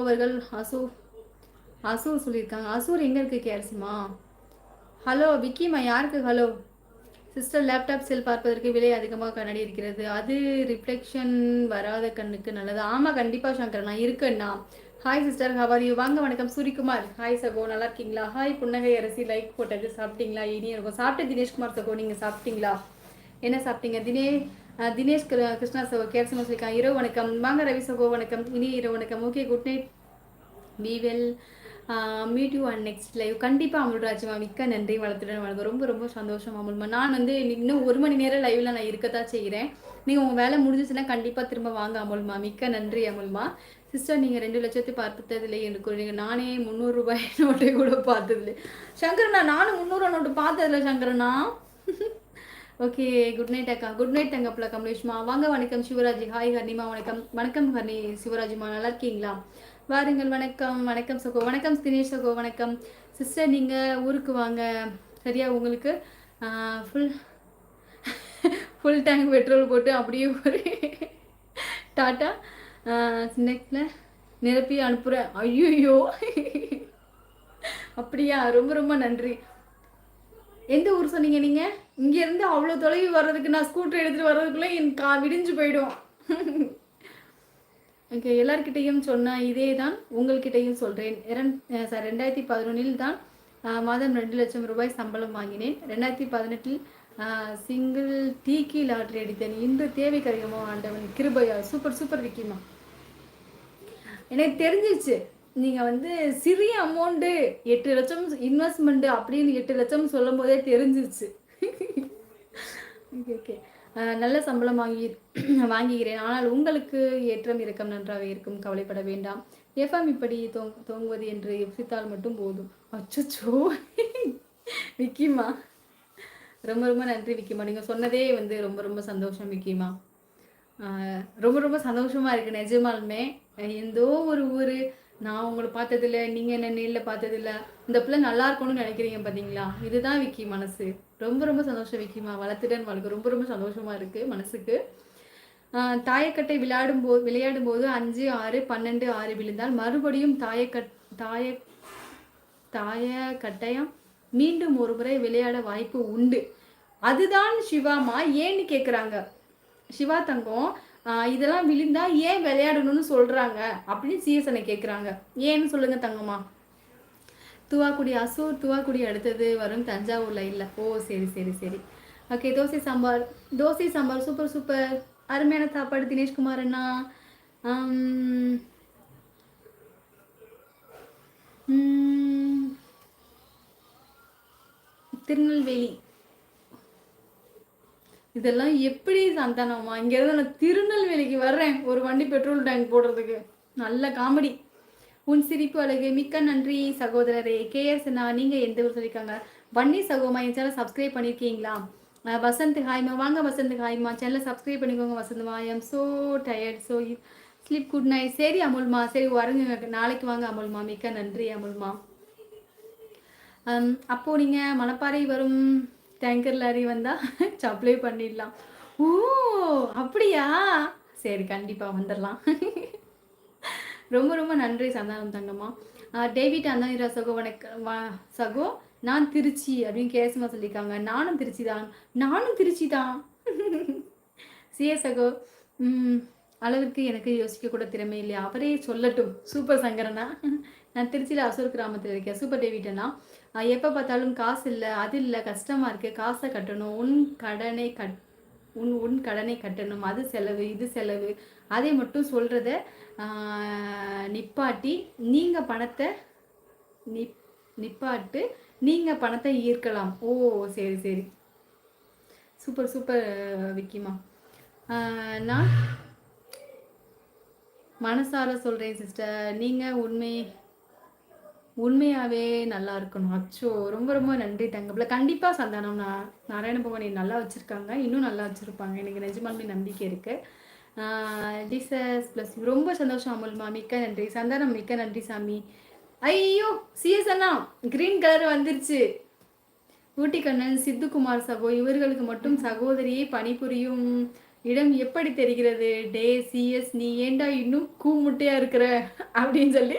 அவர்கள் Azure Azure சொல்லியிருக்காங்க. Azure எங்கே இருக்குது கேர்சிமா? ஹலோ விக்கிமா, யாருக்கு ஹலோ? சிஸ்டர், லேப்டாப் செல் பார்ப்பதற்கு விலை அதிகமாக கண்ணாடி இருக்கிறது. அது ரிஃப்ளெக்ஷன் வராத கண்ணுக்கு நல்லது. ஆமாம், கண்டிப்பாக சங்கர், நான் இருக்கேன்னா. Hi sister, how are you? வாங்க, வணக்கம் சூரிக்குமார். ஹாய் சகோ, நல்லா இருக்கீங்களா? ஹாய் புன்னகை அரசி, லைக் போட்டது. சாப்பிட்டீங்களா? இனியும் இருக்கும். சாப்பிட்டு தினேஷ்குமார் சகோ, நீங்கள் சாப்பிட்டீங்களா? என்ன சாப்பிட்டீங்க? தினேஷ் கிருஷ்ணா சகோ கேர்சமா சொல்லியிருக்காங்க. இரவு வணக்கம். வாங்க ரவி சகோ, வணக்கம். இனி இரவு வணக்கம். Okay, good night. We will meet you and next live. கண்டிப்பாக அமுல்ராஜ்மா, மிக்க நன்றி. வளர்த்துடன் வளர்க்க ரொம்ப ரொம்ப சந்தோஷம் அமுல்மா. நான் வந்து இன்னும் 1 மணி நேரம் லைவில் நான் இருக்கத்தான் செய்கிறேன். நீங்கள் உங்கள் வேலை முடிஞ்சிச்சுன்னா கண்டிப்பாக திரும்ப வாங்க அமுல்மா. மிக்க நன்றி அமுல்மா. சிஸ்டர், நீங்கள் 2 லட்சத்தை பார்த்ததில்லை எனக்கு. நானே 300 ரூபாய் நோட்டை கூட பார்த்ததில்லை சங்கரண்ணா. நானும் 300 நோட்டு பார்த்ததில்லை சங்கரண்ணா. ஓகே, குட் நைட் அக்கா. குட் நைட் தங்கப்பில் கமலேஷ்மா. வாங்க, வணக்கம் சிவராஜி. ஹாய் ஹர்னிமா, வணக்கம். வணக்கம் ஹர்னி சிவராஜிமா, நல்லா இருக்கீங்களா? வாருங்கள். வணக்கம். வணக்கம் சகோ. வணக்கம் தினேஷ் சகோ, வணக்கம். சிஸ்டர், நீங்கள் ஊருக்கு வாங்க. சரியா? உங்களுக்கு ஃபுல் ஃபுல் டேங்க் பெட்ரோல் போட்டு அப்படியே ஒரு டாட்டா ஸ்நெக்கில் நிரப்பி அனுப்புகிறேன். ஐயோ, அப்படியா? ரொம்ப ரொம்ப நன்றி. எந்த ஊர் சொன்னீங்க நீங்கள்? இங்கேருந்து அவ்வளோ தொலைவு வர்றதுக்கு நான் ஸ்கூட்டர் எடுத்துகிட்டு வர்றதுக்குள்ளே என் விடிஞ்சு போயிடும். ஓகே, எல்லார்கிட்டையும் சொன்னால் இதே தான் உங்கள்கிட்டையும் சொல்கிறேன். 2011 தான் மாதம் 2 லட்சம் ரூபாய் சம்பளம் வாங்கினேன். 2018 சிங்கிள் டீக்கி லாட்ரி அடித்தேன். இன்று தேவை கரிகமோ ஆண்டவன் கிருபையா. சூப்பர் சூப்பர் விக்கிமா. எனக்கு தெரிஞ்சிச்சு, நீங்கள் வந்து சிறிய அமௌண்ட்டு 8 லட்சம் இன்வெஸ்ட்மெண்ட்டு அப்படின்னு 8 லட்சம் சொல்லும் போதே தெரிஞ்சிச்சு. ஓகே ஓகே, நல்ல சம்பளம் வாங்குகிறேன். ஆனால் உங்களுக்கு ஏற்றம் இறக்கம் நன்றாக இருக்கும், கவலைப்பட வேண்டாம். எஃப்எம் இப்படி தோங்குவது என்று யோசித்தால் மட்டும் போதும். அச்சோ விக்கிமா, ரொம்ப ரொம்ப நன்றி விக்கிமா. நீங்கள் சொன்னதே வந்து ரொம்ப ரொம்ப சந்தோஷம் விக்கிமா. ரொம்ப ரொம்ப சந்தோஷமாக இருக்குது நிஜமாலுமே. எந்தோ ஒரு ஊர், நான் உங்களை பார்த்ததில்ல, நீங்கள் என்ன நேரில் பார்த்ததில்ல. இந்த பிள்ளை நல்லா இருக்கணும்னு நினைக்கிறீங்க பார்த்தீங்களா? இதுதான் விக்கி மனசு. ரொம்ப ரொம்ப சந்தோஷம் விக்கிமா. வளர்த்துடன் வாழ்க்கை ரொம்ப ரொம்ப சந்தோஷமாக இருக்குது மனசுக்கு. தாயக்கட்டை விளையாடும் போது 5, 6, 12, 6 விழுந்தால் மறுபடியும் தாயக்கட்டையம் மீண்டும் ஒரு முறை விளையாட வாய்ப்பு உண்டு. அதுதான் சிவாமா ஏன்னு கேட்குறாங்க. சிவா தங்கம், இதெல்லாம் விழுந்தா ஏன் விளையாடணும்னு சொல்கிறாங்க அப்படின்னு சிஎஸ்எனை கேட்குறாங்க. ஏன்னு சொல்லுங்க தங்கம்மா. துவாக்குடி அசூர், துவாக்குடி அடுத்தது வரும் தஞ்சாவூர்ல இல்லை. ஓ சரி சரி சரி. Okay, dosa sambar super super. அருமையான சாப்பாடு தினேஷ்குமார் அண்ணா. திருநெல்வேலி. இதெல்லாம் எப்படி சந்தானமா? இங்கேருந்து நான் திருநெல்வேலிக்கு வர்றேன் ஒரு வண்டி பெட்ரோல் டேங்க் போடுறதுக்கு. நல்ல காமெடி. உன் சிரிப்பு அழகு. மிக்க நன்றி சகோதரரே. கேஎஸ் நீங்கள் எந்த ஊர் சொல்லியிருக்காங்க? வன்னி சகோமா, என் சேனல் சப்ஸ்கிரைப் பண்ணியிருக்கீங்களா? வசந்த் ஹாய்மா, வாங்க வசந்த் ஹாய்மா. சேனலை சப்ஸ்கிரைப் பண்ணிக்கோங்க வசந்த்மா. I am so tired, so sleep good night. சரி அமுல்மா, சரி வரங்க, நாளைக்கு வாங்க அமுல்மா. மிக்க நன்றி அமுல்மா. அப்போது நீங்கள் மணப்பாறை வரும் டேங்கர் லாரி வந்தால் சப்ளை பண்ணிடலாம். ஓ அப்படியா? சரி, கண்டிப்பாக வந்துடலாம். ரொம்ப ரொம்ப நன்றி சந்தானம் தங்கம்மா. டேவிட் அந்தானிரா சகோ, வணக்கம் சகோ. நான் திருச்சி அப்படின்னு கேசமா சொல்லியிருக்காங்க. நானும் திருச்சி தான். சிஏ சகோ, அளவுக்கு எனக்கு யோசிக்க கூட திறமை இல்லையா? அவரே சொல்லட்டும். சூப்பர் சங்கரனா. நான் திருச்சியில் அசூர் கிராமத்தில் இருக்கேன். சூப்பர் டேவிட்டனா. எப்போ பார்த்தாலும் காசு இல்லை, அது இல்லை, கஷ்டமாக இருக்குது, காசை கட்டணும், உன் கடனை கட்டணும், அது செலவு, இது செலவு, அதை மட்டும் சொல்கிறத நிப்பாட்டி நீங்கள் பணத்தை நீங்கள் பணத்தை ஈர்க்கலாம். ஓ சரி சரி, சூப்பர் சூப்பர் விக்கிமா. நான் மனசார சொல்கிறேன் சிஸ்டர், நீங்கள் உண்மையாகவே நல்லா இருக்கணும். அச்சோ, ரொம்ப ரொம்ப நன்றி தங்கப்பில். கண்டிப்பாக சந்தானம், நான் நாராயணபவனை நல்லா வச்சுருக்காங்க, இன்னும் நல்லா வச்சுருப்பாங்க. எனக்கு நிஜமாலுமே நம்பிக்கை இருக்குது. டிசஸ் ப்ளஸ் ரொம்ப சந்தோஷம் அமுல்மா. மிக்க நன்றி சந்தானம். மிக்க நன்றி சாமி. ஐயோ சிஎஸ் அண்ணா, கிரீன் கலர் வந்துருச்சு. ஊட்டி கண்ணன், சித்துக்குமார் சகோ, இவர்களுக்கு மட்டும் சகோதரியை பணிபுரியும் இடம் எப்படி தெரிகிறது? டே சிஎஸ் நீ ஏன்டா இன்னும் கூமுட்டையா இருக்கிற? அப்படின்னு சொல்லி